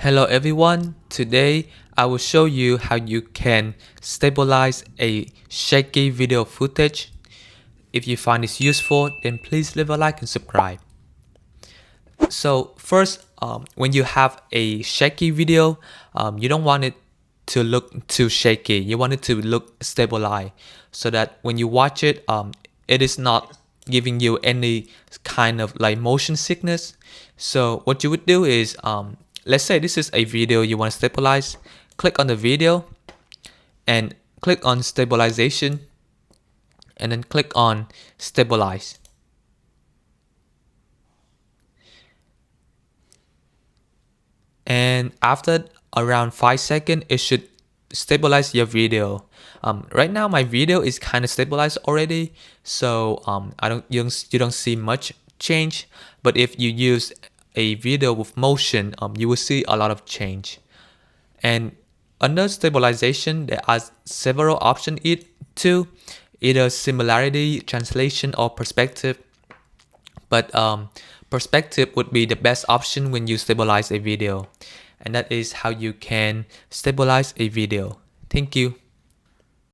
Hello everyone, today I will show you how you can stabilize a shaky video footage. If you find this useful, then please leave a like and subscribe. So first, when you have a shaky video, you don't want it to look too shaky. You want it to look stabilized so that when you watch it, it is not giving you any kind of like motion sickness. So what you would do is, let's say this is a video you want to stabilize. Click on the video and click on stabilization and then click on stabilize. And after around 5 seconds, it should stabilize your video. Right now my video is kind of stabilized already, so you don't see much change. But if you use a video with motion, you will see a lot of change. And under stabilization, there are several options too, either similarity, translation, or perspective. But perspective would be the best option when you stabilize a video. And that is how you can stabilize a video. Thank you.